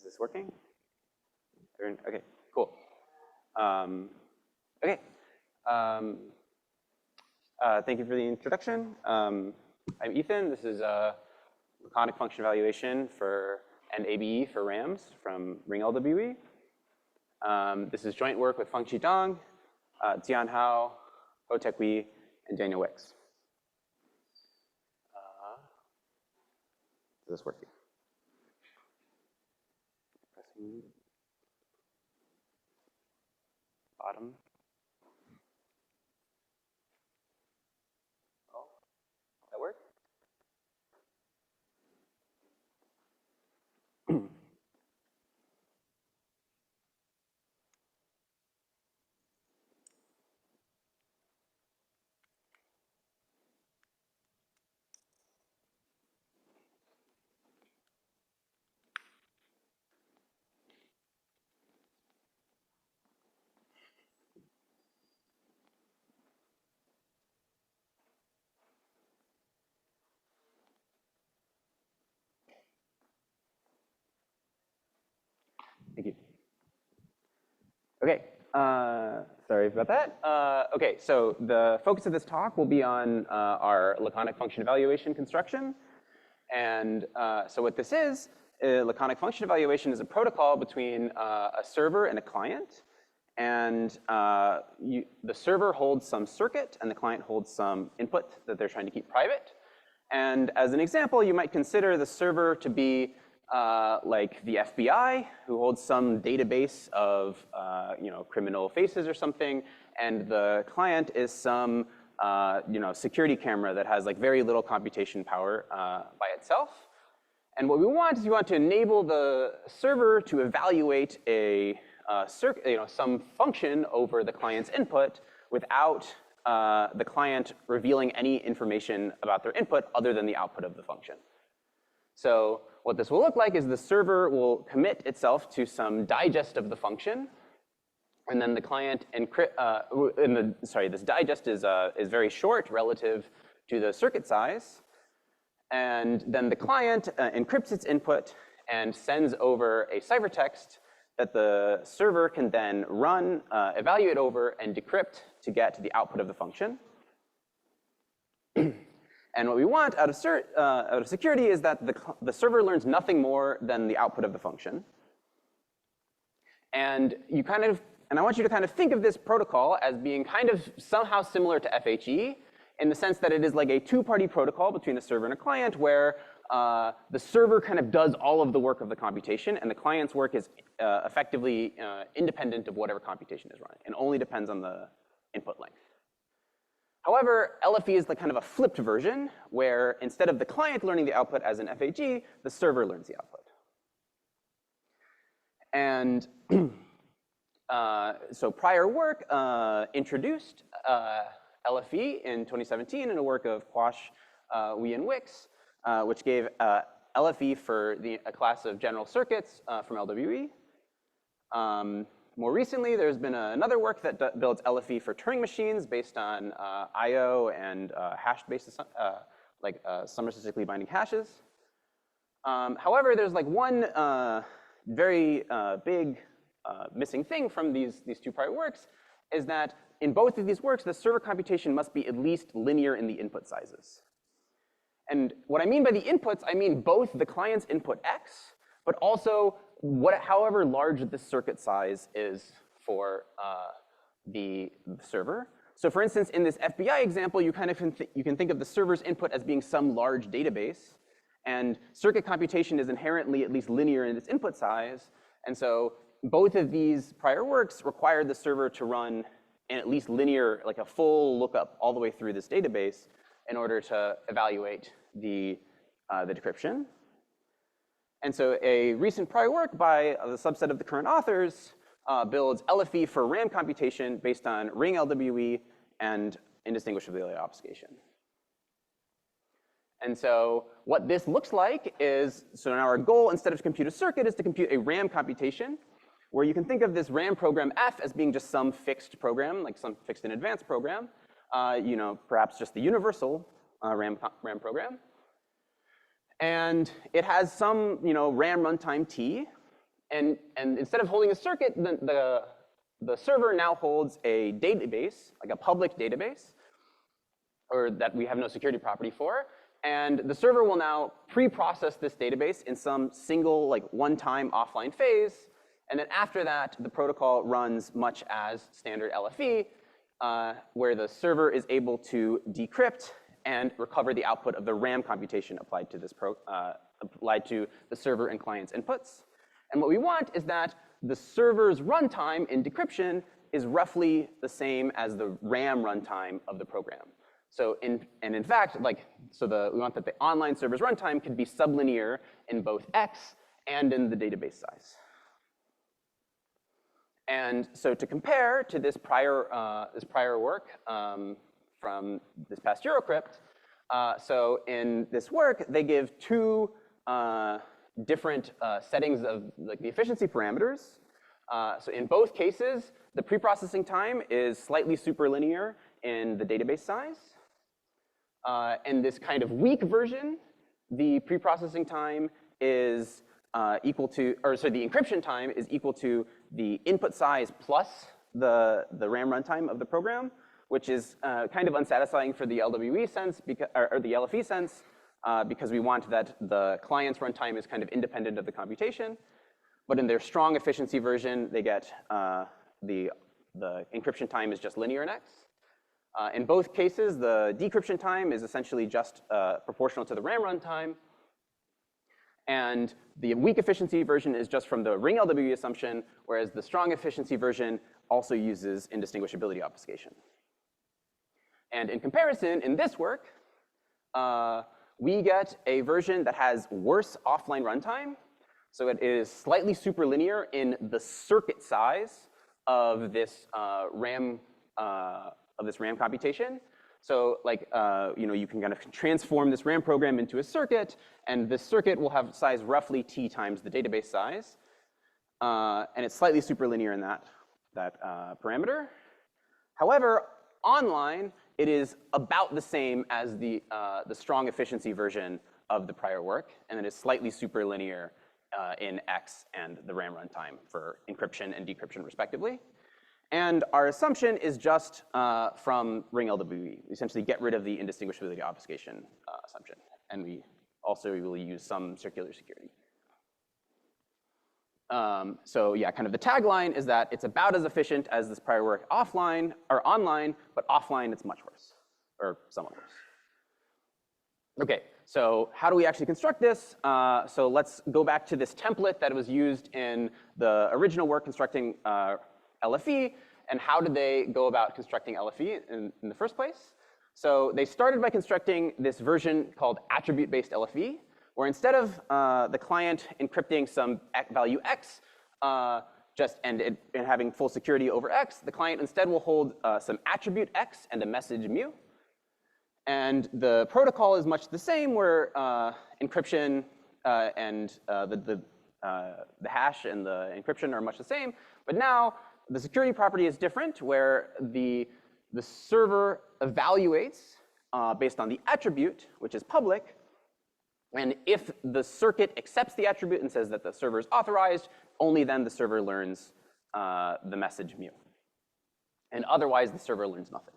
this working? Okay, cool. Okay. Thank you for the introduction. I'm Ethan. This is laconic function evaluation and ABE for RAMs from Ring LWE. This is joint work with Fengqi Dong, Jian Hao, Ho-Tek Wee, and Daniel Wicks. Does this work here? Pressing bottom. Oh, that work? Thank you. Okay, sorry about that. Okay, so the focus of this talk will be on our laconic function evaluation construction. And so what this is, laconic function evaluation is a protocol between a server and a client. And the server holds some circuit, and the client holds some input that they're trying to keep private. And as an example, you might consider the server to be like the FBI, who holds some database of criminal faces or something, and the client is some security camera that has like very little computation power by itself. And what we want is we want to enable the server to evaluate some function over the client's input without the client revealing any information about their input other than the output of the function. So what this will look like is the server will commit itself to some digest of the function, and then the client this digest is very short relative to the circuit size, and then the client encrypts its input and sends over a ciphertext that the server can then run, evaluate over, and decrypt to get to the output of the function. And what we want out of security is that the server learns nothing more than the output of the function. And I want you to kind of think of this protocol as being kind of somehow similar to FHE in the sense that it is like a two-party protocol between a server and a client where the server kind of does all of the work of the computation, and the client's work is effectively independent of whatever computation is running and only depends on the input length. However, LFE is the kind of a flipped version where instead of the client learning the output as in FHE, the server learns the output. And so prior work introduced LFE in 2017 in a work of Quash, Wee, and Wicks, which gave LFE for a class of general circuits from LWE. More recently, there's been another work that builds LFE for Turing machines based on I/O and hash-based, summer statistically binding hashes. However, there's like one very big missing thing from these two prior works is that in both of these works, the server computation must be at least linear in the input sizes. And what I mean by the inputs, I mean both the client's input x, but also however large the circuit size is for the server. So for instance, in this FBI example, you kind of you can think of the server's input as being some large database, and circuit computation is inherently at least linear in its input size. And so both of these prior works require the server to run in at least linear, like a full lookup all the way through this database in order to evaluate the decryption. And so a recent prior work by the subset of the current authors builds LFE for RAM computation based on Ring LWE and indistinguishability obfuscation. And so what this looks like is, so now our goal, instead of to compute a circuit, is to compute a RAM computation, where you can think of this RAM program F as being just some fixed program, like some fixed and advanced program, perhaps just the universal RAM program. And it has some RAM runtime T, And instead of holding a circuit, the server now holds a database, like a public database, or that we have no security property for. And the server will now pre-process this database in some single, like, one-time offline phase. And then after that, the protocol runs much as standard LFE, where the server is able to decrypt and recover the output of the RAM computation applied to the server and client's inputs. And what we want is that the server's runtime in decryption is roughly the same as the RAM runtime of the program. So in fact, we want that the online server's runtime could be sublinear in both X and in the database size. And so to compare to this prior work from this past Eurocrypt, so in this work, they give two different settings of the efficiency parameters. So in both cases, the preprocessing time is slightly superlinear in the database size. In this kind of weak version, the preprocessing time is the encryption time is equal to the input size plus the RAM runtime of the program, which is kind of unsatisfying for the LWE sense, or the LFE sense, because we want that the client's runtime is kind of independent of the computation. But in their strong efficiency version, they get the encryption time is just linear in X. In both cases, the decryption time is essentially just proportional to the RAM runtime. And the weak efficiency version is just from the ring LWE assumption, whereas the strong efficiency version also uses indistinguishability obfuscation. And in comparison, in this work, we get a version that has worse offline runtime. So it is slightly superlinear in the circuit size of this RAM computation. So you can kind of transform this RAM program into a circuit, and this circuit will have size roughly t times the database size. And it's slightly superlinear in that parameter. However, online, it is about the same as the strong efficiency version of the prior work, and it is slightly superlinear in X and the RAM runtime for encryption and decryption, respectively. And our assumption is just from ring LWE. We essentially get rid of the indistinguishability obfuscation assumption, and we also will use some circular security. So yeah, kind of the tagline is that it's about as efficient as this prior work offline or online, but offline it's much worse, or somewhat worse. Okay, so how do we actually construct this? So let's go back to this template that was used in the original work constructing LFE, and how did they go about constructing LFE in the first place? So they started by constructing this version called attribute-based LFE, where instead of the client encrypting some value X and having full security over X, the client instead will hold some attribute X and a message mu. And the protocol is much the same, where encryption and the hash and the encryption are much the same. But now the security property is different, where the server evaluates based on the attribute, which is public. And if the circuit accepts the attribute and says that the server is authorized, only then the server learns the message mu. And otherwise, the server learns nothing.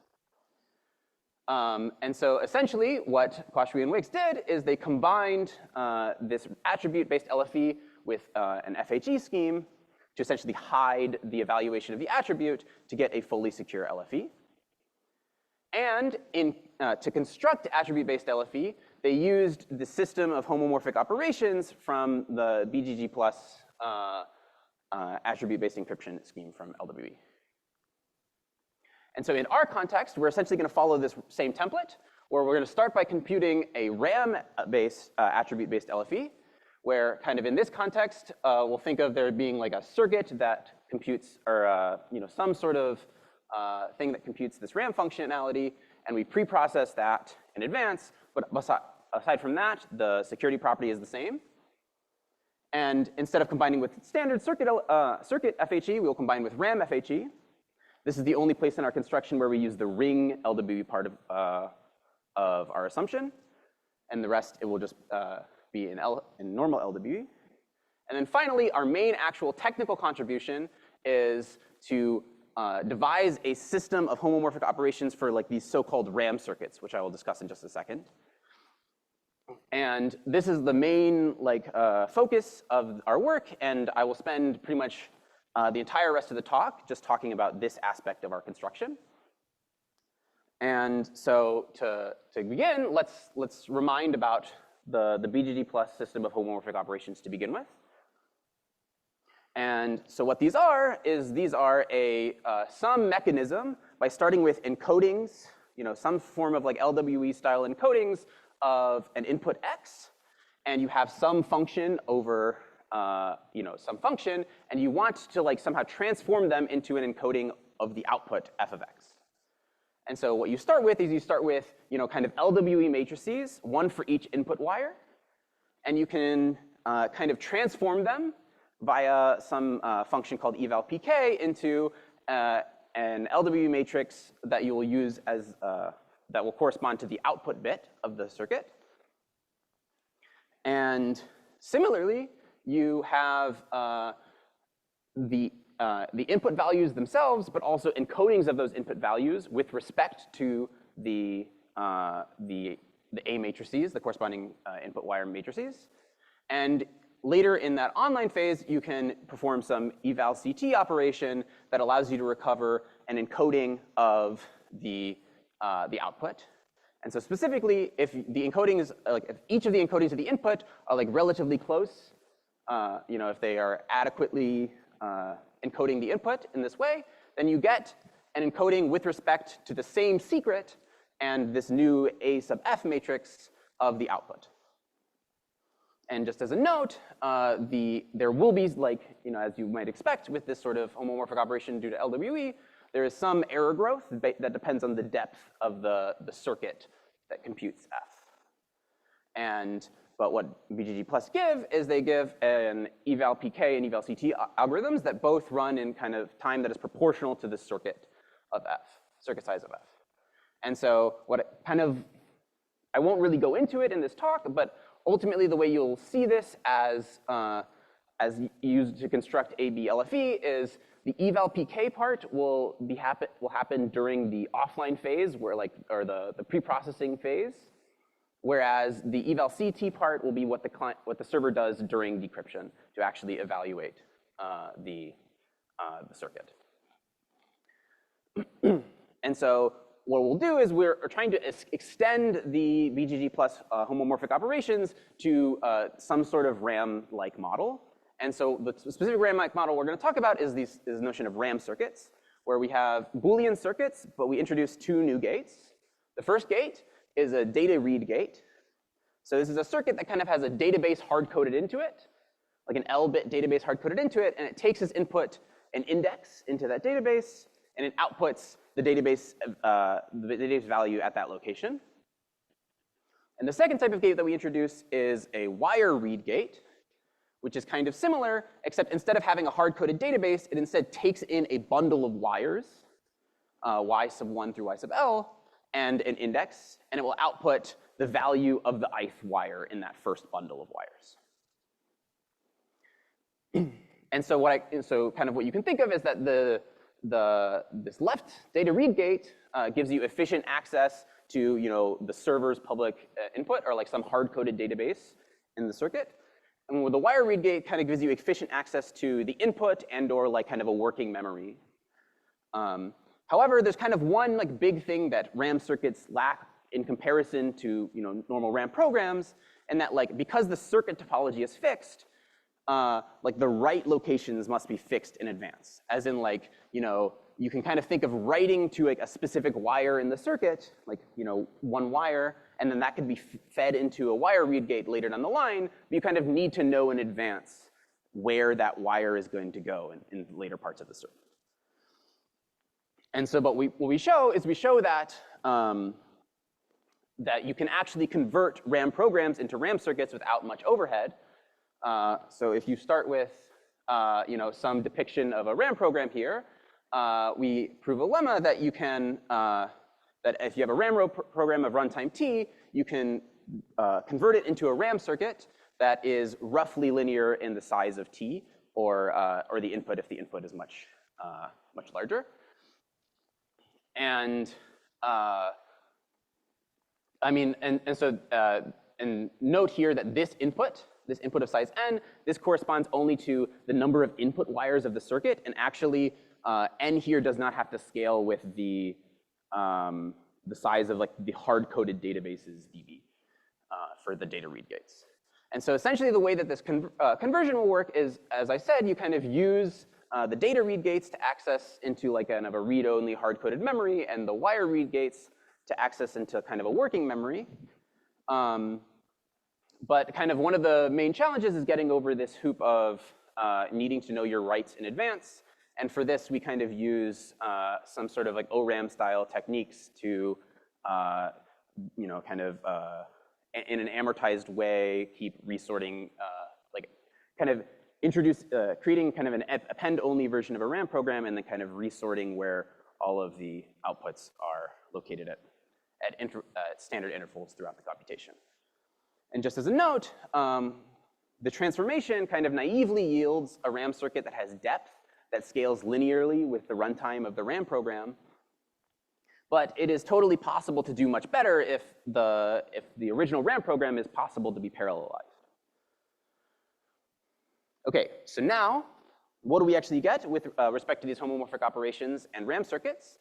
And so essentially, what Quash, Wee, and Wix did is they combined this attribute-based LFE with an FHE scheme to essentially hide the evaluation of the attribute to get a fully secure LFE. And to construct attribute-based LFE, they used the system of homomorphic operations from the BGG plus attribute-based encryption scheme from LWE. And so in our context, we're essentially going to follow this same template, where we're going to start by computing a RAM-based attribute-based LFE, where kind of in this context, we'll think of there being like a circuit that computes, or some sort of thing that computes this RAM functionality, and we pre-process that in advance. But aside from that, the security property is the same. And instead of combining with standard circuit FHE, we will combine with RAM FHE. This is the only place in our construction where we use the ring LWE part of our assumption. And the rest, it will just be in normal LWE. And then finally, our main actual technical contribution is to devise a system of homomorphic operations for like these so-called RAM circuits, which I will discuss in just a second. And this is the main focus of our work, and I will spend pretty much the entire rest of the talk just talking about this aspect of our construction. And so to begin, let's remind about the BGG plus system of homomorphic operations to begin with. And so what these are is these are some mechanism by starting with encodings, some form of like LWE style encodings of an input x, and you have some function over some function, and you want to like somehow transform them into an encoding of the output f of x. And so what you start with is you start with kind of LWE matrices, one for each input wire, and you can kind of transform them via some function called eval pk into an LWE matrix that you will use as that will correspond to the output bit of the circuit. And similarly, you have the input values themselves, but also encodings of those input values with respect to the A matrices, the corresponding input wire matrices. And later in that online phase, you can perform some eval CT operation that allows you to recover an encoding of the output. And so specifically, if the encodings, if each of the encodings of the input are like relatively close, if they are adequately encoding the input in this way, then you get an encoding with respect to the same secret and this new A sub f matrix of the output. And just as a note, there will be, as you might expect with this sort of homomorphic operation due to LWE, there is some error growth that depends on the depth of the circuit that computes f. But what BGG plus give is they give an eval pk and eval ct algorithms that both run in kind of time that is proportional to the circuit of f, circuit size of f. And so I won't really go into it in this talk, but ultimately, the way you'll see this as used to construct AB LFE is the eval pk part will happen during the offline phase, or the pre-processing phase, whereas the eval CT part will be what the server does during decryption to actually evaluate the circuit. And so what we'll do is we're trying to extend the BGG plus homomorphic operations to some sort of RAM-like model. And so the specific RAM-like model we're going to talk about is this notion of RAM circuits, where we have Boolean circuits, but we introduce two new gates. The first gate is a data read gate. So this is a circuit that kind of has a database hard-coded into it, like an L-bit database hard-coded into it, and it takes as input an index into that database, and it outputs the database value at that location. And the second type of gate that we introduce is a wire read gate, which is kind of similar, except instead of having a hard-coded database, it instead takes in a bundle of wires, y sub 1 through y sub l, and an index, and it will output the value of the ith wire in that first bundle of wires. And so kind of what you can think of is that this left data read gate gives you efficient access to the server's public input, or like some hard-coded database in the circuit. And with the wire read gate kind of gives you efficient access to the input and or like kind of a working memory. However, there's kind of one big thing that RAM circuits lack in comparison to normal RAM programs, and that because the circuit topology is fixed, the write locations must be fixed in advance. As in you can kind of think of writing to a specific wire in the circuit, one wire, and then that could be fed into a wire read gate later down the line, but you kind of need to know in advance where that wire is going to go in later parts of the circuit. And so what we show that that you can actually convert RAM programs into RAM circuits without much overhead. So if you start with some depiction of a RAM program here, we prove a lemma that you can that if you have a RAM program of runtime t, you can convert it into a RAM circuit that is roughly linear in the size of t, or the input if the input is much larger. And I mean, and note here that this input of size n, this corresponds only to the number of input wires of the circuit, and actually n here does not have to scale with the size of like the hard-coded databases dB for the data read gates. And so essentially the way that this conversion will work is, as I said, you kind of use the data read gates to access into like kind of a read-only hard-coded memory, and the wire read gates to access into kind of a working memory. But kind of one of the main challenges is getting over this hoop of needing to know your writes in advance. And for this, we kind of use some sort of like ORAM style techniques to, you know, kind of in an amortized way, keep resorting, like kind of introduce, creating kind of an append-only version of a RAM program, and then kind of resorting where all of the outputs are located at standard intervals throughout the computation. And just as a note, the transformation kind of naively yields a RAM circuit that has depth that scales linearly with the runtime of the RAM program. But it is totally possible to do much better if the original RAM program is possible to be parallelized. OK, so now, what do we actually get with respect to these homomorphic operations and RAM circuits?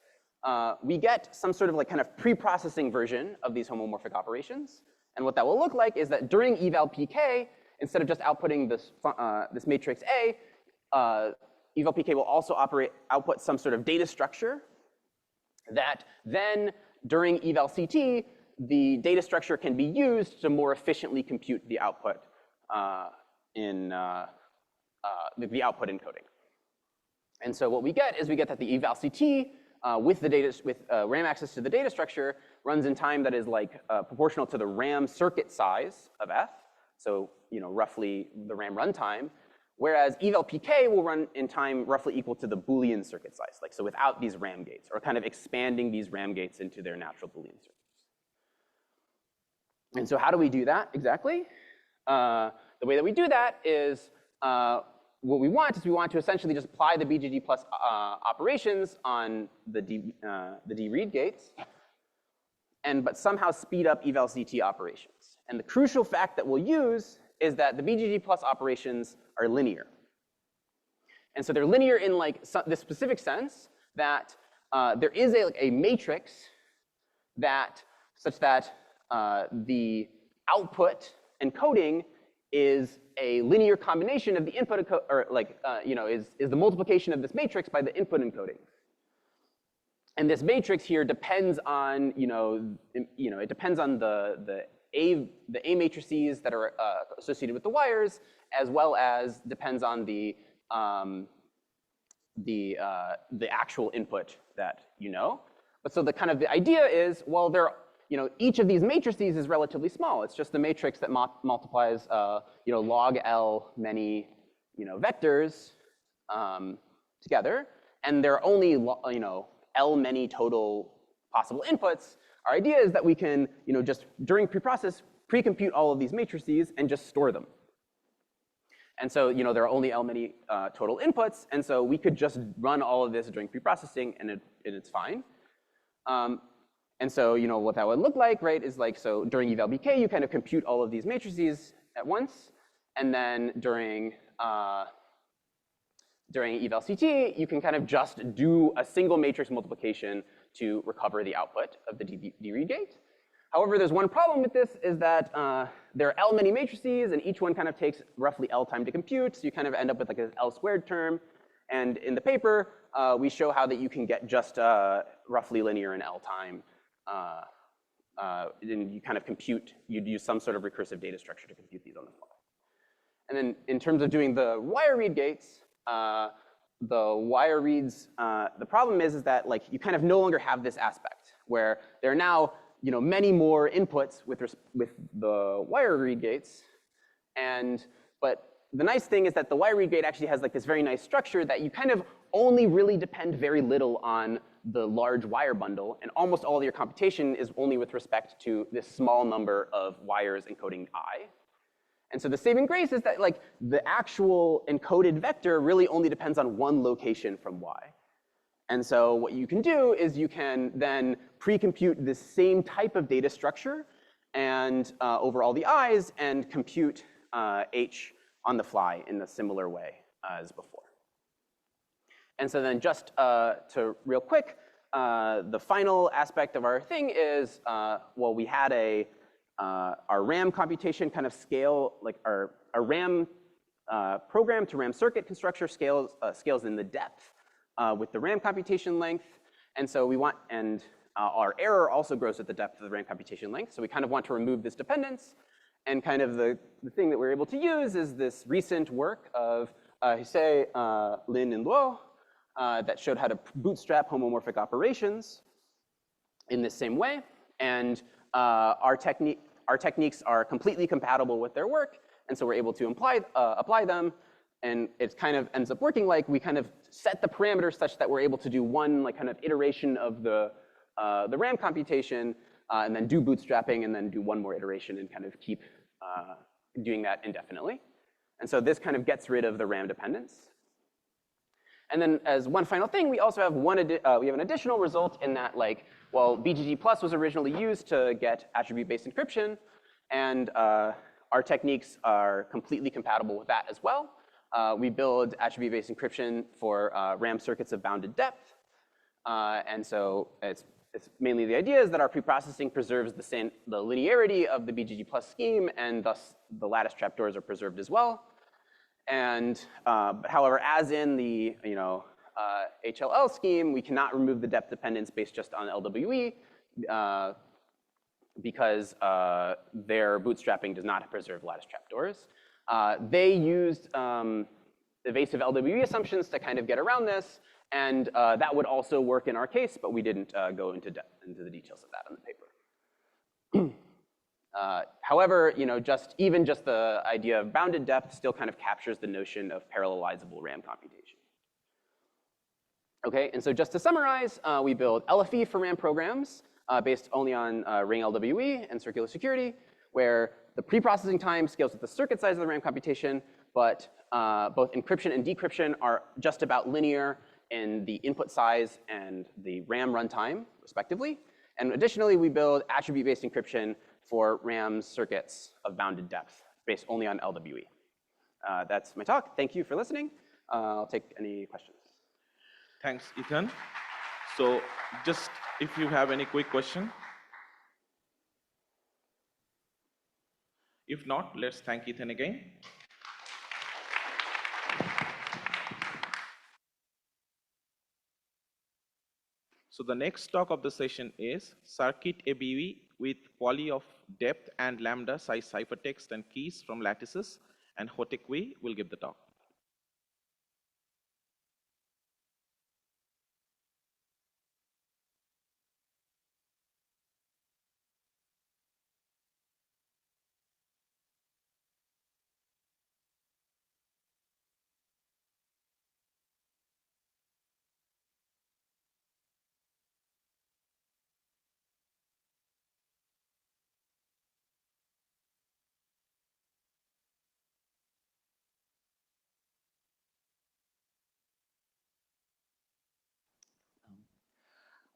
We get some sort of like kind of pre-processing version of these homomorphic operations. And what that will look like is that during eval pk, instead of just outputting this matrix A, eval pk will also output some sort of data structure that then, during eval ct, the data structure can be used to more efficiently compute the output the output encoding. And so what we get is we get that the eval ct with RAM access to the data structure runs in time that is like proportional to the RAM circuit size of f, so you know roughly the RAM runtime. Whereas eval pk will run in time roughly equal to the Boolean circuit size, like so without these RAM gates, or kind of expanding these RAM gates into their natural Boolean circuits. And so how do we do that exactly? The way that we do that is what we want to essentially just apply the BGG plus operations on the D read gates, but somehow speed up eval ct operations. And the crucial fact that we'll use is that the BGG plus operations are linear. And so they're linear in like this specific sense that there is a matrix such that the output encoding is a linear combination of the input or like is the multiplication of this matrix by the input encoding. And this matrix here depends on it depends on the A matrices that are associated with the wires, as well as depends on the actual input that you know. But so the idea is, well, each of these matrices is relatively small. It's just the matrix that multiplies log L many vectors together, and there are only L many total possible inputs. Our idea is that we can just during preprocess pre-compute all of these matrices and just store them. And so there are only L many total inputs, and so we could just run all of this during preprocessing, and it's fine. And so what that would look like, right, is like, so during eval bk, you kind of compute all of these matrices at once, and then during eval ct, you can kind of just do a single matrix multiplication to recover the output of the D read gate. However, there's one problem with this, is that there are L many matrices, and each one kind of takes roughly L time to compute, so you kind of end up with like an L squared term. And in the paper, we show how that you can get just roughly linear in L time. And you kind of compute, you'd use some sort of recursive data structure to compute these on the fly. And then in terms of doing the wire read gates, the wire reads, the problem is that like you kind of no longer have this aspect where there are now many more inputs with the wire read gates. But the nice thing is that the wire read gate actually has like this very nice structure that you kind of only really depend very little on the large wire bundle, and almost all of your computation is only with respect to this small number of wires encoding I. And so the saving grace is that like the actual encoded vector really only depends on one location from y. And so what you can do is you can then pre-compute this same type of data structure and over all the i's and compute h on the fly in a similar way as before. And so then just to real quick, the final aspect of our thing is, well, we had our RAM computation kind of scale, like our RAM program to RAM circuit constructor scales in the depth with the RAM computation length. And so we want, and our error also grows at the depth of the RAM computation length. So we kind of want to remove this dependence. And kind of the thing that we're able to use is this recent work of Hsee, Lin, and Luo that showed how to bootstrap homomorphic operations in this same way. And our techniques are completely compatible with their work. And so we're able to apply them. And it kind of ends up working like we kind of set the parameters such that we're able to do one like kind of iteration of the RAM computation and then do bootstrapping and then do one more iteration and kind of keep doing that indefinitely. And so this kind of gets rid of the RAM dependence. And then as one final thing, we also have we have an additional result in that like, well, BGG plus was originally used to get attribute-based encryption, and our techniques are completely compatible with that as well. We build attribute-based encryption for RAM circuits of bounded depth. And so it's mainly the idea is that our preprocessing preserves the linearity of the BGG plus scheme, and thus the lattice trapdoors are preserved as well. And however, as in the HLL scheme, we cannot remove the depth dependence based just on LWE because their bootstrapping does not preserve lattice trapdoors. They used evasive LWE assumptions to kind of get around this, and that would also work in our case, but we didn't go into the details of that in the paper. However, even just the idea of bounded depth still kind of captures the notion of parallelizable RAM computation. Okay, and so just to summarize, we build LFE for RAM programs based only on ring LWE and circular security, where the preprocessing time scales with the circuit size of the RAM computation, but both encryption and decryption are just about linear in the input size and the RAM runtime, respectively. And additionally, we build attribute-based encryption for RAM circuits of bounded depth based only on LWE. That's my talk. Thank you for listening. I'll take any questions. Thanks, Ethan. So just if you have any quick question. If not, let's thank Ethan again. So the next talk of the session is Circuit ABV with poly of depth and lambda size ciphertext and keys from lattices, and Hotek Wei will give the talk.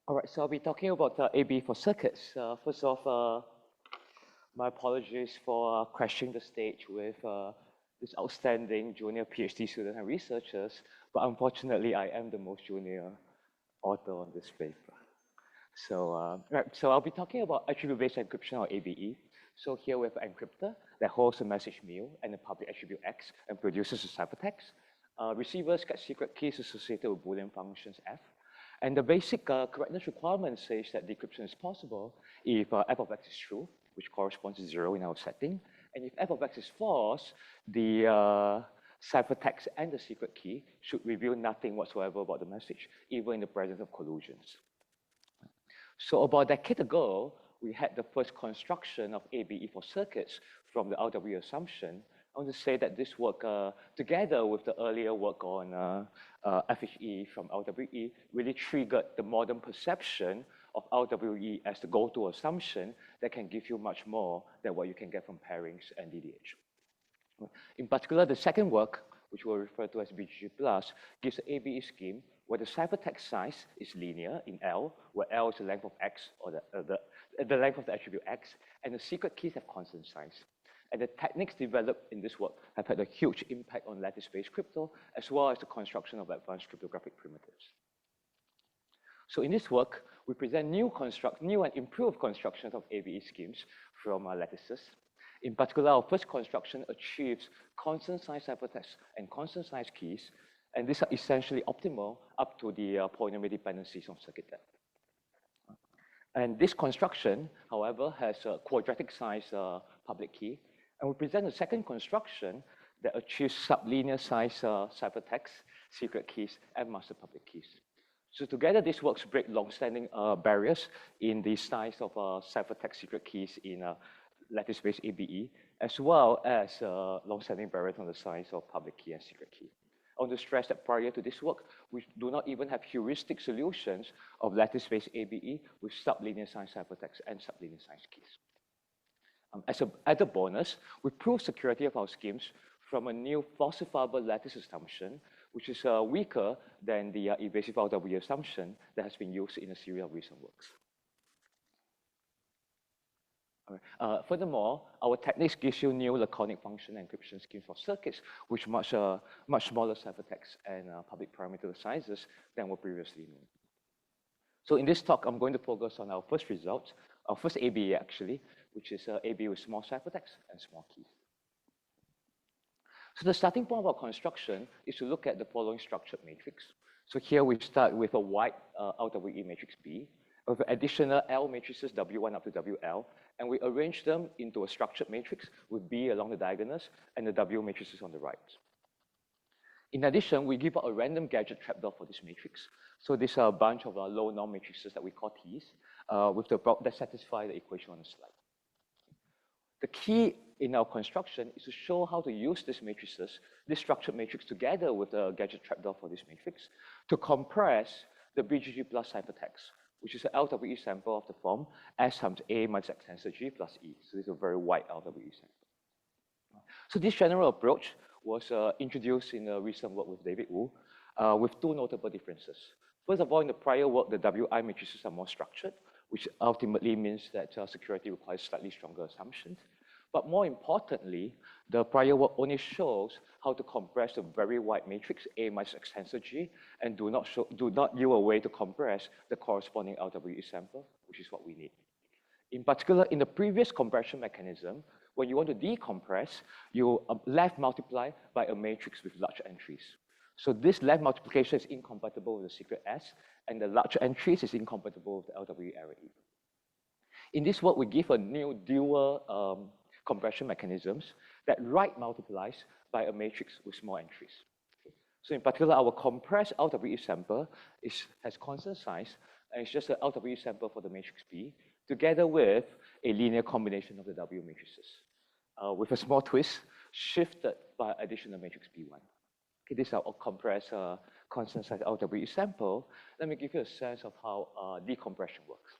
All right, so I'll be talking about AB for circuits. First off, my apologies for crashing the stage with this outstanding junior PhD student and researchers, but unfortunately, I am the most junior author on this paper. So, so I'll be talking about attribute-based encryption, or ABE. So here we have an encryptor that holds a message mu and a public attribute x and produces a ciphertext. Receivers get secret keys associated with Boolean functions f. And the basic correctness requirement says that decryption is possible if f of x is true, which corresponds to 0 in our setting. And if f of x is false, the ciphertext and the secret key should reveal nothing whatsoever about the message, even in the presence of collusions. So about a decade ago, we had the first construction of ABE for circuits from the RW assumption. I want to say that this work, together with the earlier work on FHE from LWE, really triggered the modern perception of LWE as the go-to assumption that can give you much more than what you can get from pairings and DDH. In particular, the second work, which we'll refer to as BGG+, gives an ABE scheme where the ciphertext size is linear in L, where L is the length of X, or the length of the attribute X, and the secret keys have constant size. And the techniques developed in this work have had a huge impact on lattice-based crypto, as well as the construction of advanced cryptographic primitives. So in this work, we present new and improved constructions of ABE schemes from lattices. In particular, our first construction achieves constant size ciphertext and constant size keys, and these are essentially optimal up to the polynomial dependencies of circuit depth. And this construction, however, has a quadratic size public key, and we present a second construction that achieves sublinear size ciphertext, secret keys, and master public keys. So together, these works break long-standing barriers in the size of ciphertext secret keys in lattice-based ABE, as well as long-standing barriers on the size of public key and secret key. I want to stress that prior to this work, we do not even have heuristic solutions of lattice-based ABE with sublinear size ciphertext and sublinear size keys. As an added bonus, we prove security of our schemes from a new falsifiable lattice assumption, which is weaker than the evasive RWE assumption that has been used in a series of recent works. Furthermore, our techniques gives you new laconic function encryption schemes for circuits, which much smaller ciphertext and public parameter sizes than were previously known. So in this talk, I'm going to focus on our first result, our first ABE actually, which is ABE with small ciphertext and small keys. So the starting point of our construction is to look at the following structured matrix. So here we start with a wide RWE matrix B, with additional L matrices W1 up to WL, and we arrange them into a structured matrix with B along the diagonals and the W matrices on the right. In addition, we give out a random gadget trapdoor for this matrix. So these are a bunch of low norm matrices that we call T's that satisfy the equation on the slide. The key in our construction is to show how to use these matrices, this structured matrix together with the gadget trapdoor for this matrix, to compress the BGG plus ciphertext, which is an LWE sample of the form S times A minus X tensor G plus E. So this is a very wide LWE sample. So this general approach was introduced in a recent work with David Wu with two notable differences. First of all, in the prior work, the WI matrices are more structured, which ultimately means that security requires slightly stronger assumptions. But more importantly, the prior work only shows how to compress a very wide matrix A minus X tensor G and do not yield a way to compress the corresponding LWE sample, which is what we need. In particular, in the previous compression mechanism, when you want to decompress, you left multiply by a matrix with large entries. So this left multiplication is incompatible with the secret S, and the large entries is incompatible with the LWE error E. In this work, we give a new dual compression mechanisms that right multiplies by a matrix with small entries. So in particular, our compressed LWE sample has constant size, and it's just an LWE sample for the matrix B, together with a linear combination of the W matrices, with a small twist shifted by additional matrix B1. Okay, this is our compressed constant size LWE sample. Let me give you a sense of how decompression works.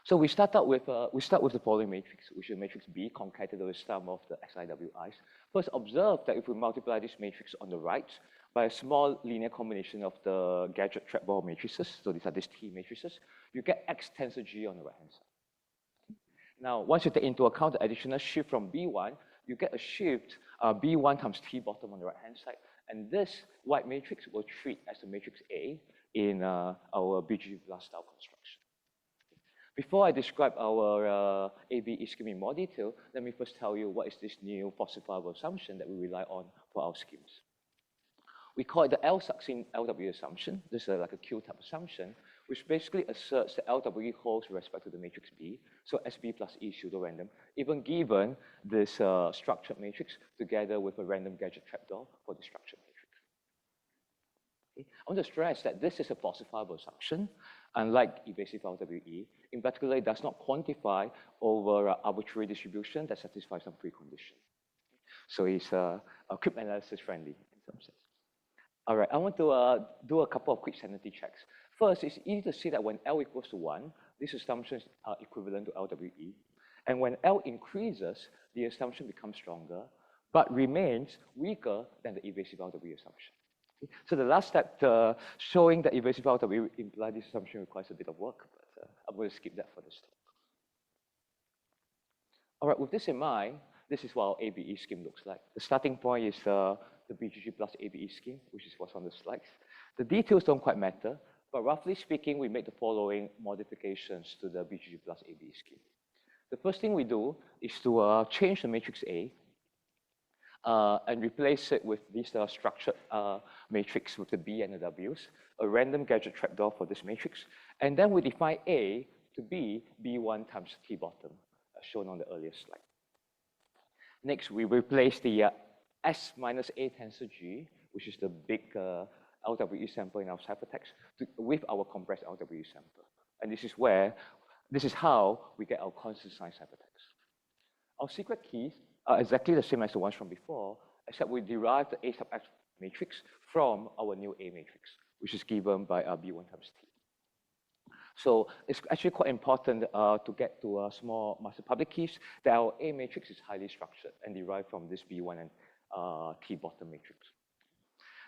So we start with the following matrix, which is matrix B concatenated with sum of the XIWIs. First, observe that if we multiply this matrix on the right by a small linear combination of the gadget trapdoor matrices, so these are these T matrices, you get X tensor G on the right-hand side. Now, once you take into account the additional shift from B1, you get a shift B1 times T bottom on the right-hand side, and this white matrix will treat as a matrix A in our BG plus style construction. Before I describe our ABE scheme in more detail, let me first tell you what is this new falsifiable assumption that we rely on for our schemes. We call it the L succinct LWE assumption. This is like a Q-type assumption, which basically asserts that LWE holds with respect to the matrix B, so SB plus E pseudo-random, even given this structured matrix together with a random gadget trapdoor for the structured matrix. Okay. I want to stress that this is a falsifiable assumption, unlike evasive LWE. In particular, it does not quantify over arbitrary distribution that satisfies some precondition. So it's cryptanalysis friendly in some sense. All right, I want to do a couple of quick sanity checks. First, it's easy to see that when L equals to 1, these assumptions are equivalent to LWE. And when L increases, the assumption becomes stronger. but remains weaker than the evasive RW assumption. Okay? So the last step, showing that evasive RW implies this assumption requires a bit of work, but I'm going to skip that for this talk. All right, with this in mind, this is what our ABE scheme looks like. The starting point is the BGG plus ABE scheme, which is what's on the slides. The details don't quite matter, but roughly speaking, we make the following modifications to the BGG plus ABE scheme. The first thing we do is to change the matrix A and replace it with this structured matrix with the B and the Ws, a random gadget trapdoor for this matrix, and then we define A to be B1 times T bottom, as shown on the earlier slide. Next, we replace the S minus A tensor G, which is the big LWE sample in our ciphertext, with our compressed LWE sample. And this is how we get our constant size ciphertext. Our secret keys are exactly the same as the ones from before, except we derive the A sub X matrix from our new A matrix, which is given by B1 times T. So it's actually quite important to get to small master public keys that our A matrix is highly structured and derived from this B1 and T bottom matrix.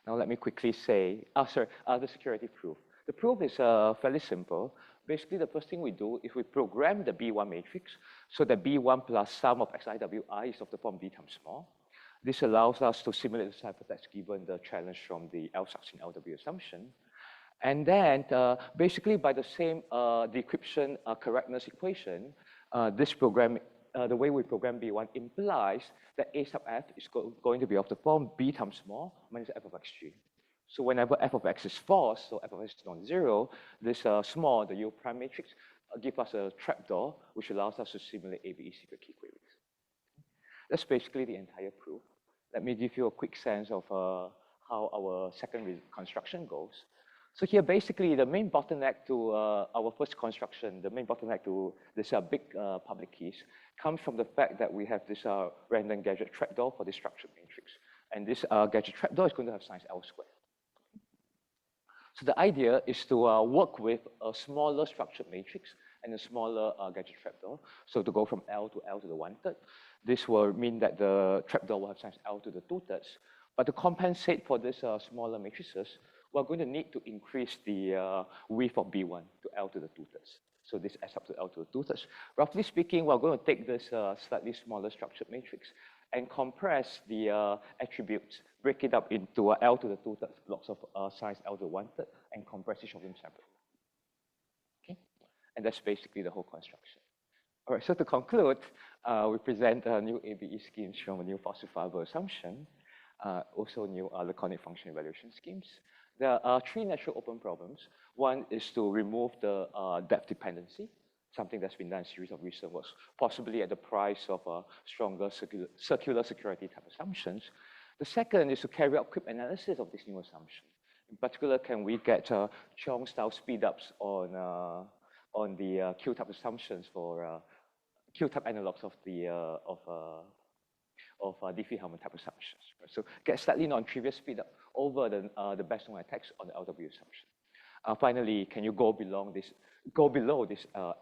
Now let me quickly say, the security proof. The proof is fairly simple. Basically, the first thing we do is we program the B1 matrix so that B1 plus sum of xiwi is of the form B times small. This allows us to simulate the ciphertext given the challenge from the L succinct LW assumption. And then, basically, by the same decryption correctness equation, this program, the way we program B1 implies that A sub f is going to be of the form B times small minus f of xg. So whenever f of x is false, so f of x is non-zero, this small, the U prime matrix, gives us a trapdoor, which allows us to simulate ABE secret key queries. That's basically the entire proof. Let me give you a quick sense of how our second construction goes. So here, basically, the main bottleneck to our first construction, the main bottleneck to this big public keys, comes from the fact that we have this random gadget trapdoor for this structured matrix. And this gadget trapdoor is going to have size L squared. So the idea is to work with a smaller structured matrix and a smaller gadget trapdoor. So to go from L to the 1/3. This will mean that the trapdoor will have size L to the 2/3. But to compensate for this smaller matrices, we're going to need to increase the width of B1 to L to the 2/3. So this adds up to L to the 2/3. Roughly speaking, we're going to take this slightly smaller structured matrix and compress the attributes, break it up into L to the 2/3 blocks of size L to the 1/3, and compress each of them separately. Okay? And that's basically the whole construction. All right, so to conclude, we present new ABE schemes from a new falsifiable assumption, also new laconic function evaluation schemes. There are three natural open problems. One is to remove the depth dependency, something that's been done in a series of recent works, possibly at the price of stronger circular security type assumptions. The second is to carry out quick analysis of this new assumption. In particular, can we get Chong-style speedups on the Q-type assumptions for Q-type analogs of the Diffie-Hellman type assumptions. So get slightly non-trivial speedup over the best known attacks on the LW assumption. Finally, can you go below this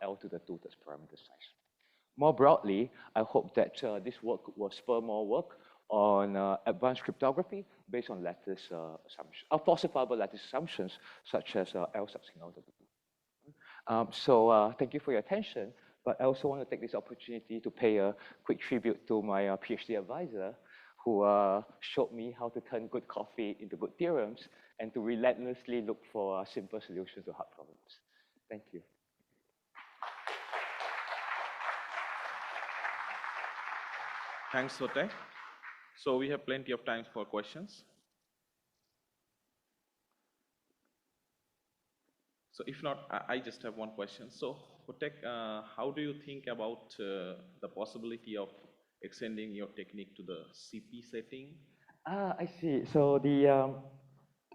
L to the 2/3 parameter size? More broadly, I hope that this work will spur more work on advanced cryptography based on lattice assumptions, falsifiable lattice assumptions such as L succinct LW. So thank you for your attention. But I also want to take this opportunity to pay a quick tribute to my PhD advisor, who showed me how to turn good coffee into good theorems and to relentlessly look for simple solutions to hard problems. Thank you. Thanks, Sote. So we have plenty of time for questions. So if not, I just have one question. So Hotek, how do you think about the possibility of extending your technique to the CP setting? I see. So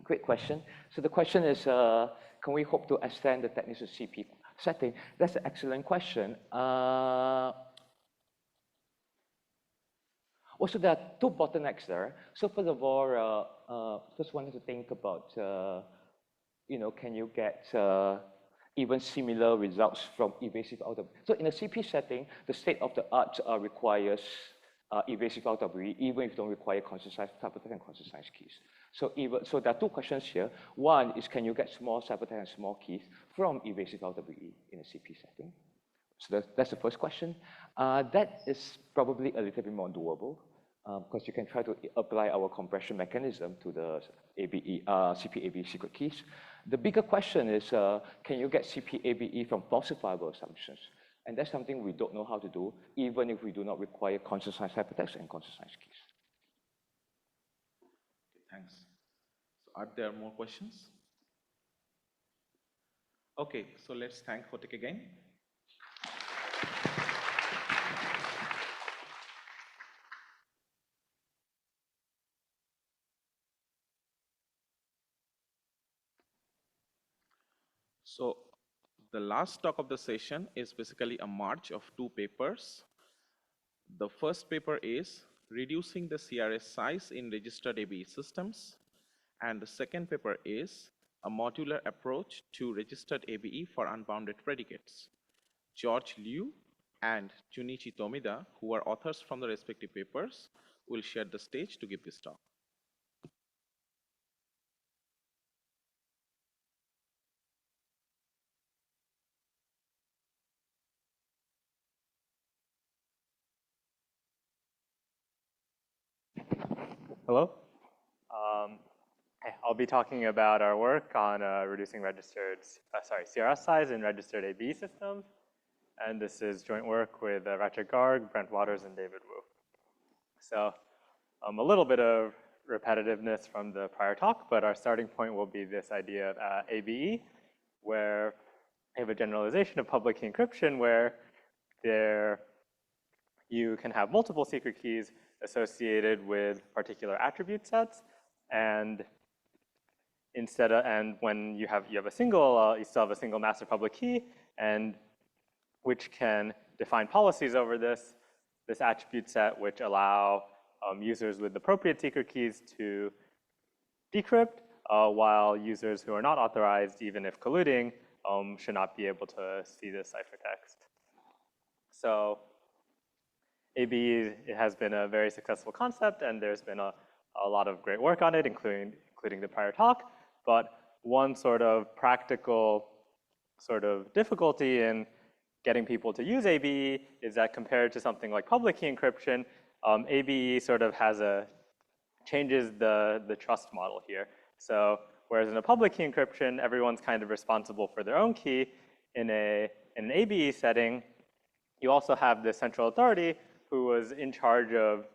great question. So the question is, can we hope to extend the techniques to CP setting? That's an excellent question. Also, there are two bottlenecks there. So first of all, first one is to think about, can you get even similar results from evasive LW? So in a CP setting, the state of the art requires evasive LWE, even if you don't require constant size ciphertext and constant size keys. So there are two questions here. One is, can you get small ciphertext and small keys from evasive LWE in a CP setting? So that's the first question. That is probably a little bit more doable, because you can try to apply our compression mechanism to the CP-ABE secret keys. The bigger question is, can you get CP-ABE from falsifiable assumptions? And that's something we don't know how to do, even if we do not require constant size hypertext and constant size keys. Thanks. So are there more questions? Okay, so let's thank Hotek again. So the last talk of the session is basically a merge of two papers. The first paper is reducing the CRS size in registered ABE systems. And the second paper is a modular approach to registered ABE for unbounded predicates. George Liu and Junichi Tomida, who are authors from the respective papers, will share the stage to give this talk. Hello. I'll be talking about our work on reducing CRS size in registered ABE systems. And this is joint work with Ratchet Garg, Brent Waters, and David Wu. So a little bit of repetitiveness from the prior talk, but our starting point will be this idea of ABE, where we have a generalization of public key encryption where you can have multiple secret keys associated with particular attribute sets, and when you have a single, you still have a single master public key, and which can define policies over this attribute set, which allow users with appropriate secret keys to decrypt, while users who are not authorized, even if colluding, should not be able to see this ciphertext. So ABE, it has been a very successful concept, and there's been a lot of great work on it, including the prior talk. But one sort of practical sort of difficulty in getting people to use ABE is that compared to something like public key encryption, ABE sort of changes the trust model here. So whereas in a public key encryption, everyone's kind of responsible for their own key, in an ABE setting, you also have the central authority who was in charge of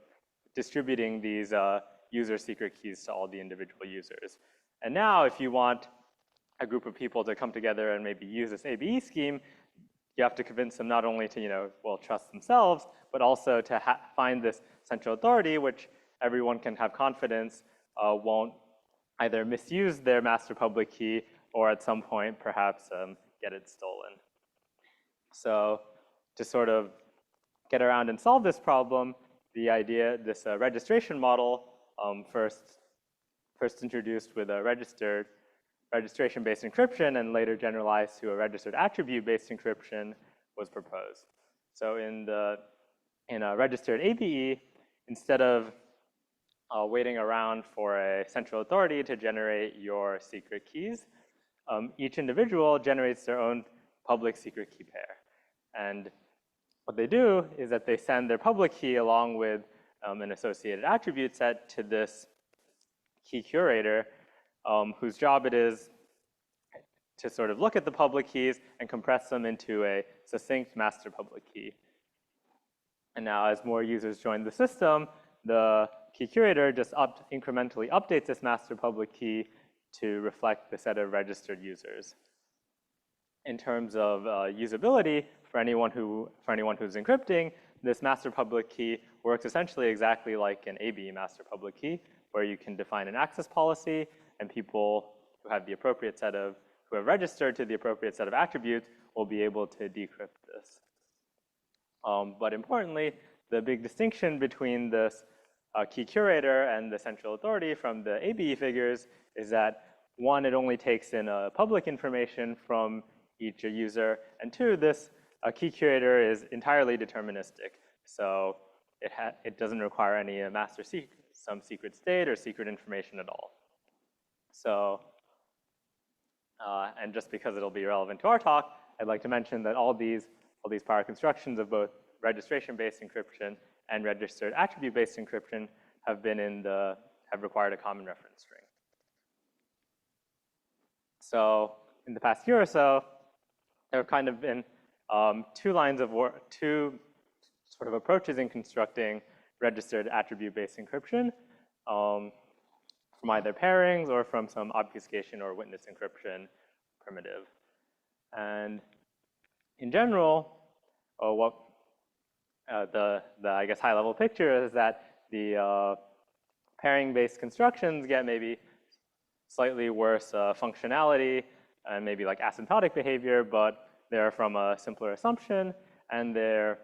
distributing these user secret keys to all the individual users. And now if you want a group of people to come together and maybe use this ABE scheme, you have to convince them not only to, trust themselves, but also to find this central authority, which everyone can have confidence won't either misuse their master public key or at some point perhaps get it stolen. So to sort of get around and solve this problem, this registration model, first introduced with a registration-based encryption and later generalized to a registered attribute-based encryption, was proposed. So in a registered ABE, instead of waiting around for a central authority to generate your secret keys, each individual generates their own public secret key pair. And what they do is that they send their public key along with an associated attribute set to this key curator, whose job it is to sort of look at the public keys and compress them into a succinct master public key. And now as more users join the system, the key curator just incrementally updates this master public key to reflect the set of registered users. In terms of usability, for anyone who's encrypting, this master public key works essentially exactly like an ABE master public key, where you can define an access policy, and people who have registered to the appropriate set of attributes will be able to decrypt this. But importantly, the big distinction between this key curator and the central authority from the ABE figures is that, one, it only takes in public information from each user, and two, this key curator is entirely deterministic. So it doesn't require any master some secret state or secret information at all. So, and just because it'll be relevant to our talk, I'd like to mention that all these prior constructions of both registration-based encryption and registered attribute-based encryption have required a common reference string. So in the past year or so, there have kind of been two sort of approaches in constructing registered attribute-based encryption from either pairings or from some obfuscation or witness encryption primitive. And in general, the I guess high-level picture is that the pairing-based constructions get maybe slightly worse functionality and maybe like asymptotic behavior, but they're from a simpler assumption and they're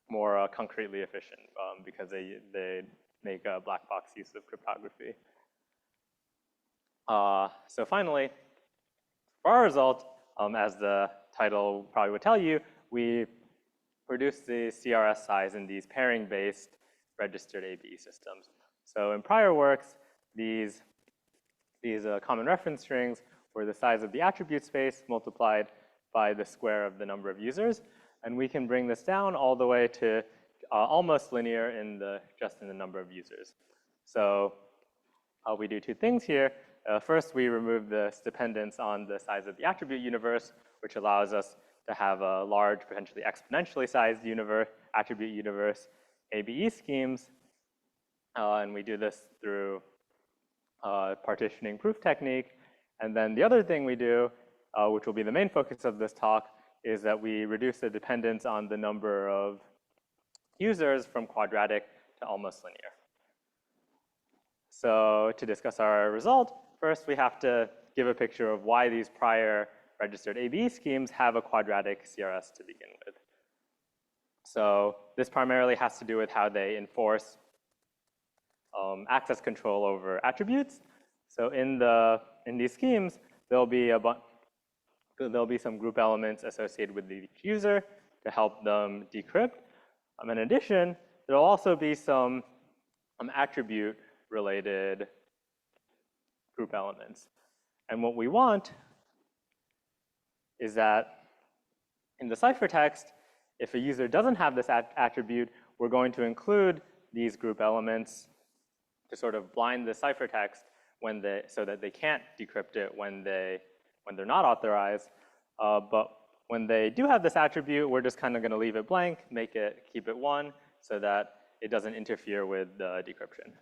more concretely efficient because they make a black box use of cryptography. So finally, for our result, as the title probably would tell you, we reduce the CRS size in these pairing-based registered ABE systems. So in prior works, these common reference strings were the size of the attribute space multiplied by the square of the number of users. And we can bring this down all the way to almost linear just in the number of users. So we do two things here. First, we remove this dependence on the size of the attribute universe, which allows us to have a large, potentially exponentially sized attribute universe ABE schemes. And we do this through partitioning proof technique. And then the other thing we do, which will be the main focus of this talk, is that we reduce the dependence on the number of users from quadratic to almost linear. So to discuss our result, first we have to give a picture of why these prior registered ABE schemes have a quadratic CRS to begin with. So this primarily has to do with how they enforce access control over attributes. So in these schemes, there'll be some group elements associated with each user to help them decrypt. In addition, there'll also be some attribute-related group elements. And what we want is that in the ciphertext, if a user doesn't have this attribute, we're going to include these group elements to sort of blind the ciphertext so that they can't decrypt it when they're not authorized. But when they do have this attribute, we're just kind of going to leave it blank, keep it 1, so that it doesn't interfere with the decryption.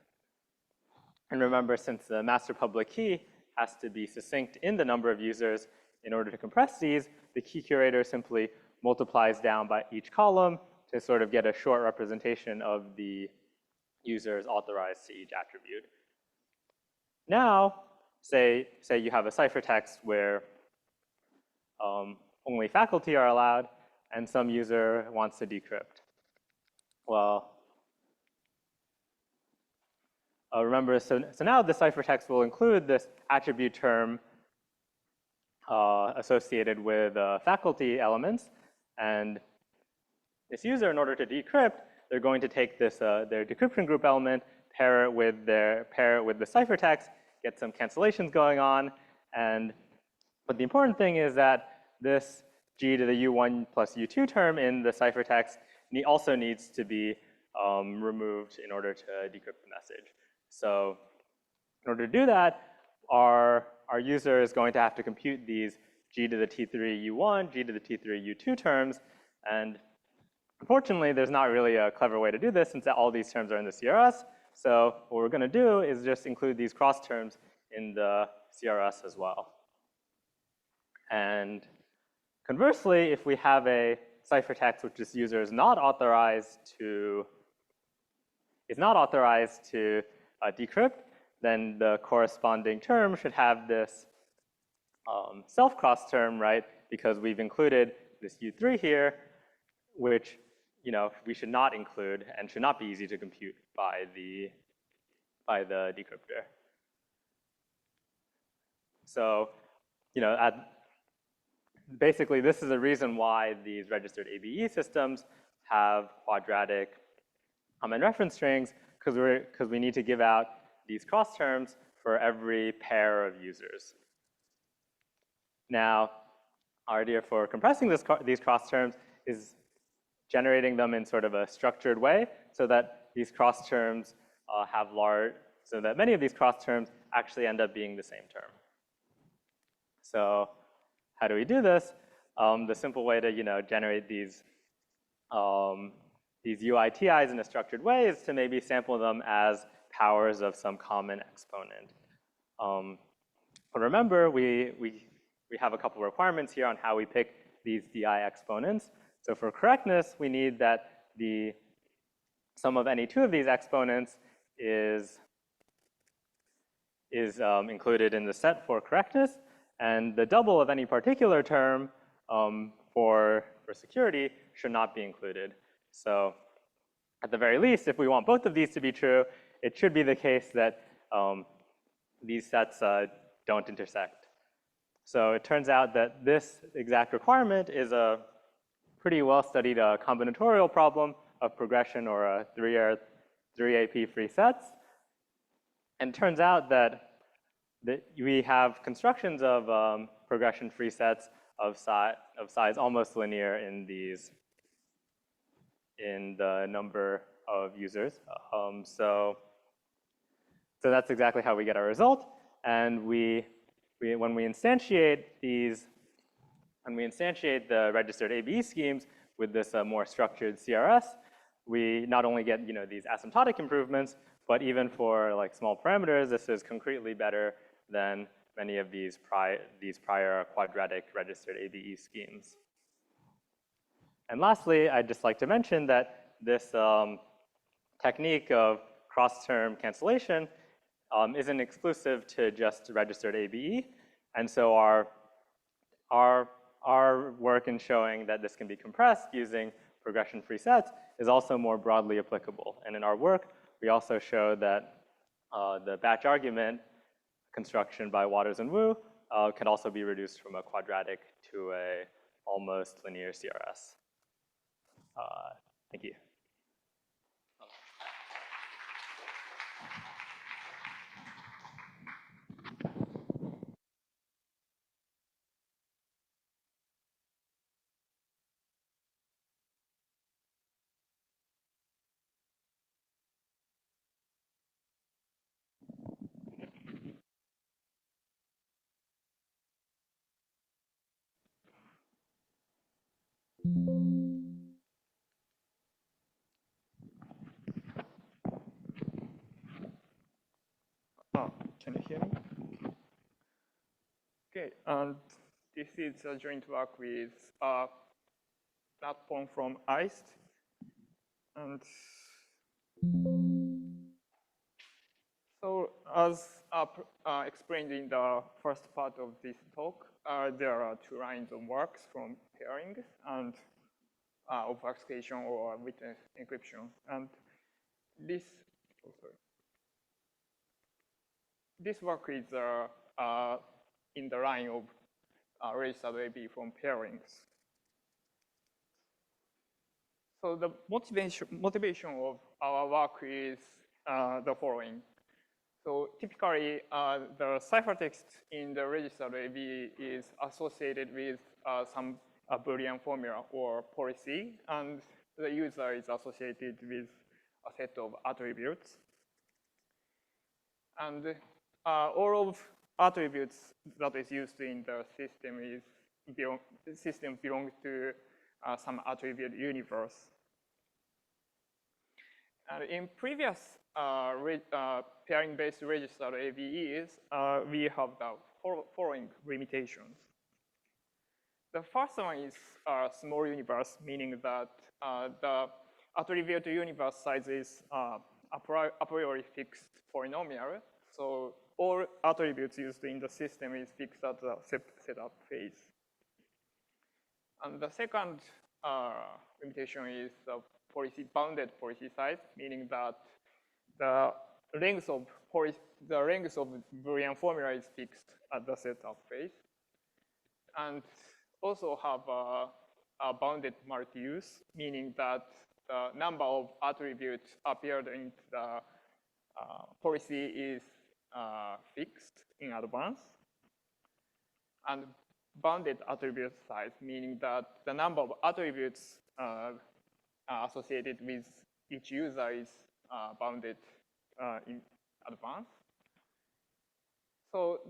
And remember, since the master public key has to be succinct in the number of users in order to compress these, the key curator simply multiplies down by each column to sort of get a short representation of the users authorized to each attribute. Now, say you have a ciphertext where only faculty are allowed and some user wants to decrypt. Well, remember, so now the ciphertext will include this attribute term associated with faculty elements. And this user, in order to decrypt, they're going to take this their decryption group element, pair it with the ciphertext, get some cancellations going on. But the important thing is that this g to the u1 plus u2 term in the ciphertext also needs to be removed in order to decrypt the message. So in order to do that, our user is going to have to compute these g to the t3 u1, g to the t3 u2 terms. And unfortunately, there's not really a clever way to do this since all these terms are in the CRS. So what we're going to do is just include these cross terms in the CRS as well. And conversely, if we have a ciphertext which this user is not authorized to decrypt, then the corresponding term should have this self-cross term, right? Because we've included this U3 here, which we should not include and should not be easy to compute by the decryptor. So, basically, this is a reason why these registered ABE systems have quadratic common reference strings because we need to give out these cross terms for every pair of users. Now, our idea for compressing these cross terms is generating them in sort of a structured way so that these cross terms so that many of these cross terms actually end up being the same term. So how do we do this? The simple way to generate these UITIs in a structured way is to maybe sample them as powers of some common exponent. But remember, we have a couple requirements here on how we pick these DI exponents. So for correctness, we need that the sum of any two of these exponents is included in the set for correctness, and the double of any particular term for security should not be included. So at the very least, if we want both of these to be true, it should be the case that these sets don't intersect. So it turns out that this exact requirement is a pretty well-studied combinatorial problem of progression or a 3AP free sets. And it turns out that we have constructions of progression-free sets of size almost linear in the number of users. So that's exactly how we get our result. And when we instantiate the registered ABE schemes with this more structured CRS, we not only get these asymptotic improvements, but even for like small parameters, this is concretely better than many of these prior quadratic registered ABE schemes. And lastly, I'd just like to mention that this technique of cross-term cancellation isn't exclusive to just registered ABE. And so our work in showing that this can be compressed using progression-free sets is also more broadly applicable. And in our work, we also show that the batch argument construction by Waters and Wu can also be reduced from a quadratic to a almost linear CRS. Thank you. Can you hear me? Okay, and this is a joint work with a platform from ICE. And so as explained in the first part of this talk, there are two lines of works from pairing and obfuscation or witness encryption. And this work is in the line of registered AB from pairings. So the motivation of our work is the following. So typically, the ciphertext in the registered AB is associated with some Boolean formula or policy, and the user is associated with a set of attributes. And all of attributes that is used in the system belong to some attribute universe. And in previous pairing-based registered ABEs, we have the following limitations. The first one is a small universe, meaning that the attribute universe size is a priori fixed polynomial. So all attributes used in the system is fixed at the setup phase. And the second limitation is the bounded policy size, meaning that the length of Boolean formula is fixed at the setup phase. And also have a bounded multi-use, meaning that the number of attributes appeared in the policy is fixed in advance. And bounded attribute size, meaning that the number of attributes associated with each user is bounded in advance. So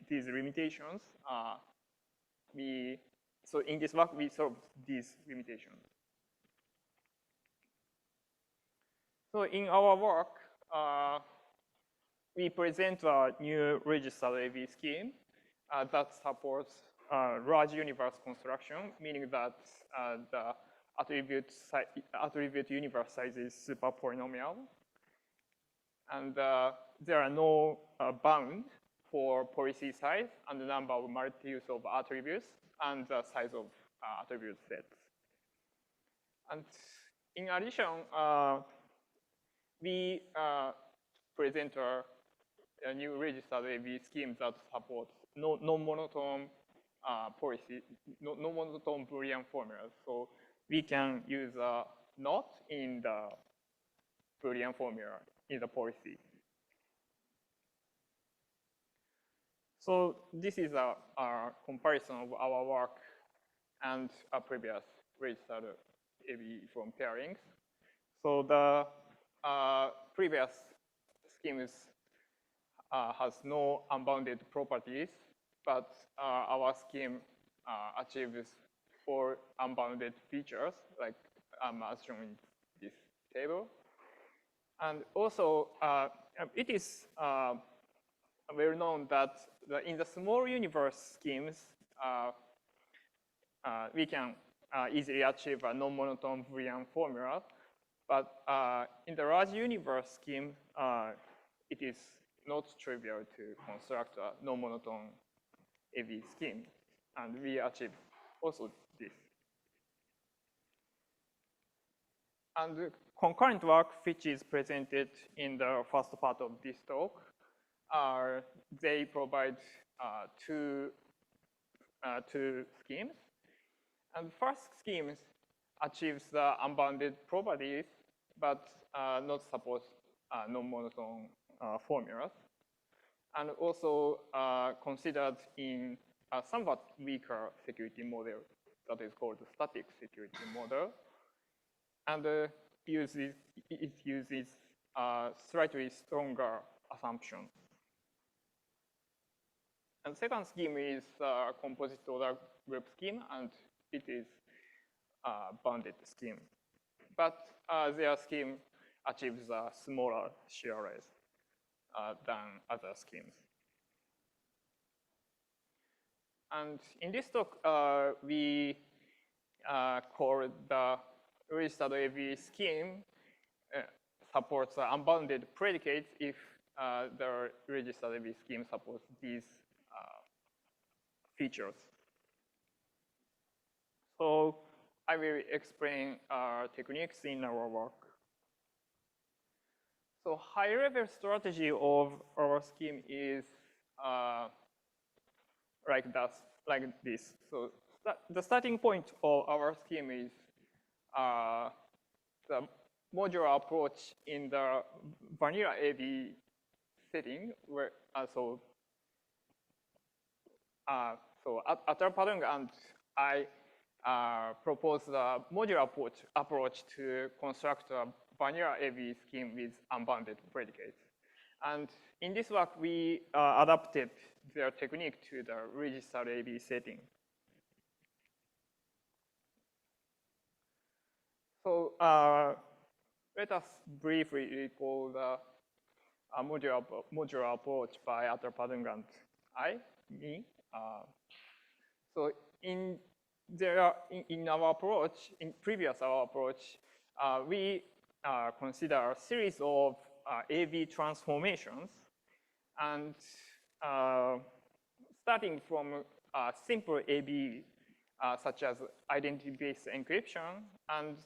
these limitations, so in this work we solve these limitations. So in our work, we present a new registered AV scheme that supports large universe construction, meaning that the attribute universe size is super polynomial. And there are no bound for policy size and the number of multitudes of attributes and the size of attribute sets. And in addition, we present a new registered AV scheme that supports non-monotone policy, non-monotone Boolean formulas. So we can use a not in the Boolean formula in the policy. So this is a comparison of our work and a previous registered AV from pairings. So the previous schemes has no unbounded properties, but our scheme achieves 4 unbounded features, like as shown in this table. And also, it is well known that in the small universe schemes, we can easily achieve a non-monotone Boolean formula. But in the large universe scheme, it is not trivial to construct a non-monotone AV scheme. And we achieve also this. And the concurrent work, which is presented in the first part of this talk, they provide two schemes. And the first scheme achieves the unbounded properties, but not supports non-monotone formulas. And also considered in a somewhat weaker security model that is called the static security model. And it uses slightly stronger assumptions. And second scheme is a composite order group scheme, and it is a bounded scheme. But their scheme achieves a smaller CRS than other schemes. And in this talk, we call the registered AV scheme supports unbounded predicates if the registered AV scheme supports these features. So I will explain techniques in our work. So high-level strategy of our scheme is like this. So the starting point of our scheme is the modular approach in the vanilla AV setting, where so Attarpadung and I propose the modular approach to construct a vanilla AV scheme with unbounded predicates. And in this work, we adapted their technique to the registered AV setting. So let us briefly recall the modular approach by Attarpadung and me. So in our approach, in previous our approach, we consider a series of AV transformations, and starting from simple AV such as identity-based encryption, and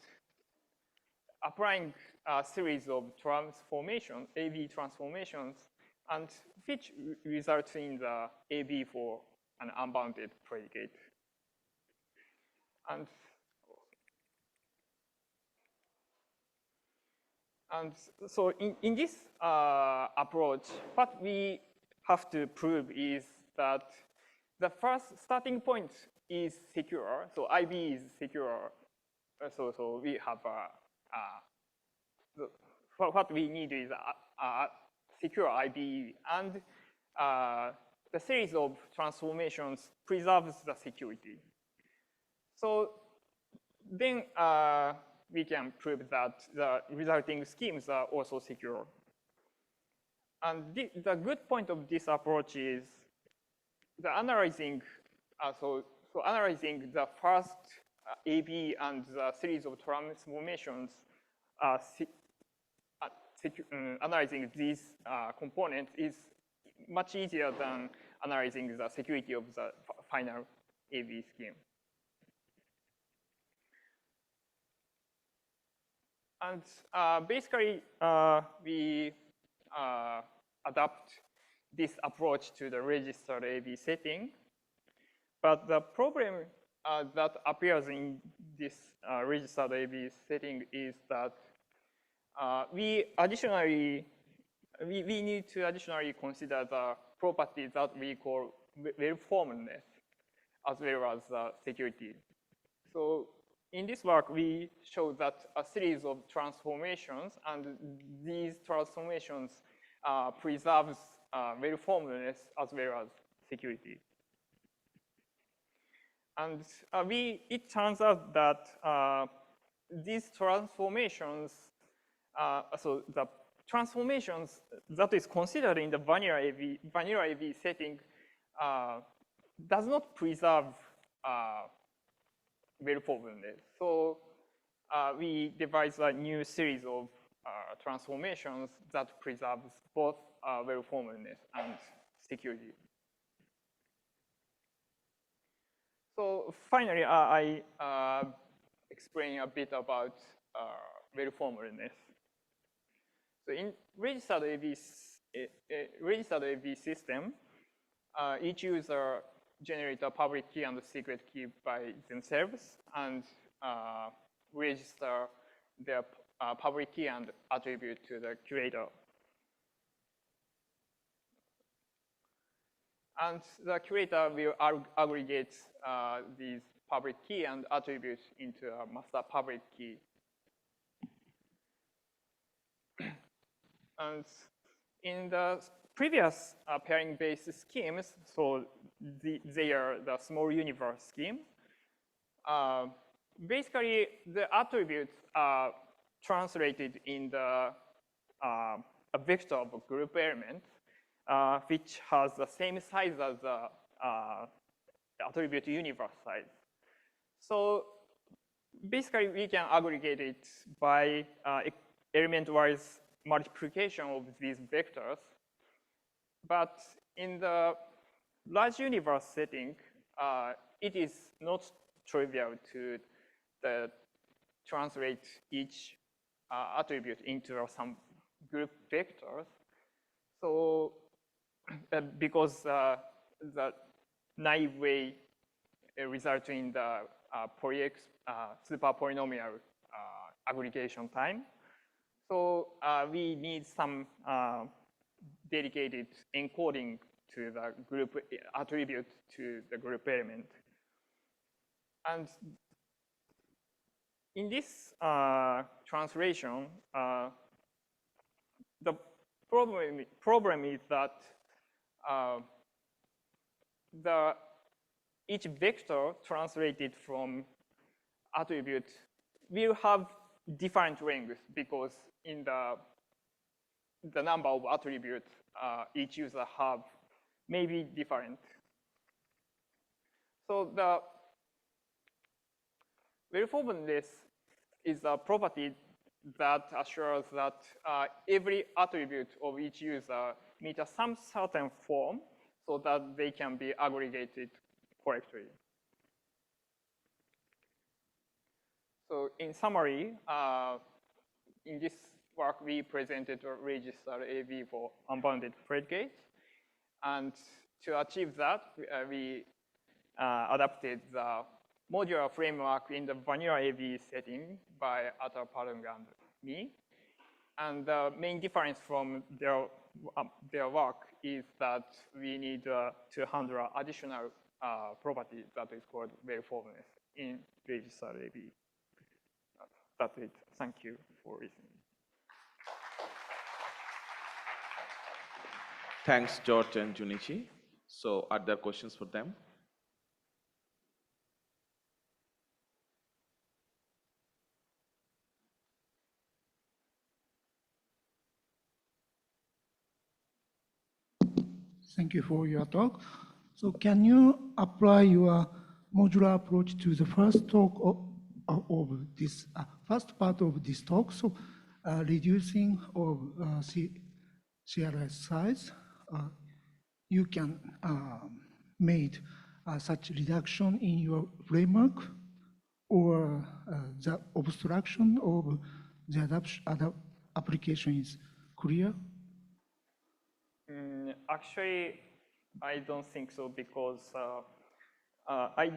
applying a series of transformations, AV transformations, and which results in the AV for an unbounded predicate. And so in this approach, what we have to prove is that the first starting point is secure. So IB is secure. So we have what we need is a secure IB, and the series of transformations preserves the security. So then we can prove that the resulting schemes are also secure. And the good point of this approach is the analyzing, analyzing the first AB and the series of transformations, analyzing these components is much easier than analyzing the security of the final AB scheme. And basically, we adapt this approach to the registered AB setting. But the problem that appears in this registered AB setting is that we need to additionally consider the property that we call well-formedness as well as security. So in this work, we show that a series of transformations, and these transformations preserves well-formedness as well as security. And it turns out that these transformations, so the transformations that is considered in the vanilla AV setting does not preserve well-formedness. So we devise a new series of transformations that preserves both well-formedness and security. So finally, I explain a bit about well-formedness. So in registered AV system, each user generates a public key and a secret key by themselves and register their public key and attribute to the curator. And the curator will aggregate these public key and attributes into a master public key. And in the previous pairing-based schemes, so they are the small universe scheme, basically the attributes are translated in the a vector of a group element, which has the same size as the attribute universe size. So basically, we can aggregate it by element-wise multiplication of these vectors. But in the large universe setting, it is not trivial to translate each attribute into some group vectors. So because the naive way results in the super polynomial aggregation time. So we need some dedicated encoding to the group attribute to the group element. And in this translation, the problem is that each vector translated from attribute will have different lengths because in the number of attributes each user have may be different. So the well-formedness is a property that assures that every attribute of each user meets some certain form so that they can be aggregated correctly. So in summary, in this work, we presented a registered AV for unbounded predicates. And to achieve that, we adapted the modular framework in the vanilla AB setting by Atapalung and me. And the main difference from their work is that we need to handle additional property that is called waveformness in registered AB. That's it. Thank you for listening. Thanks, George and Junichi. So are there questions for them? Thank you for your talk. So can you apply your modular approach to the first talk of this first part of this talk? So reducing of CRS size, you can make such reduction in your framework, or the obstruction of the application is clear? Actually, I don't think so, because I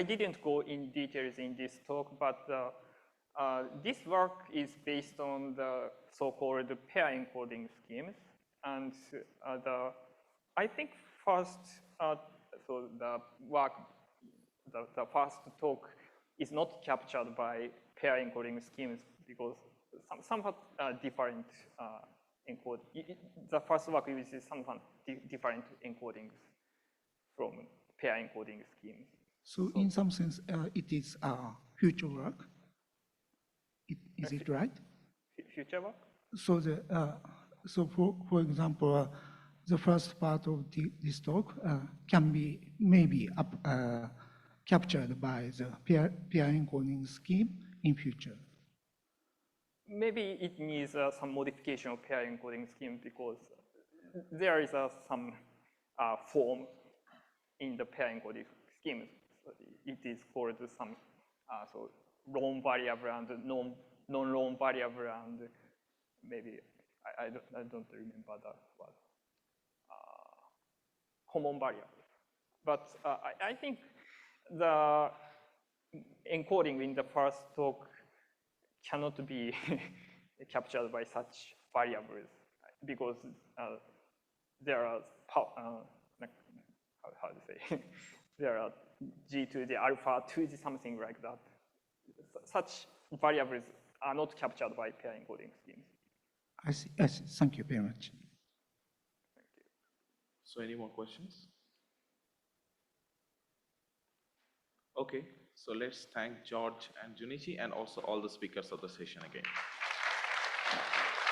didn't go in details in this talk, but this work is based on the so-called pair encoding schemes. And I think first, so the work, the first talk is not captured by pair encoding schemes, because somewhat different encode. The first work uses somewhat different encodings from pair encoding schemes. So in some sense, it is future work. Is it right? Future work? So so for example, the first part of this talk can be maybe captured by the pair encoding scheme in future. Maybe it needs some modification of pair encoding scheme, because there is some form in the pair encoding scheme. So it is called some so roam variable and non-roam variable, and maybe I don't remember the word, common variable. But I think the encoding in the first talk cannot be captured by such variables, because there are how to say there are g to the alpha to the something like that. Such variables are not captured by pair encoding schemes. I see. I see. Thank you very much. Thank you. So any more questions? Okay, so let's thank George and Junichi, and also all the speakers of the session again.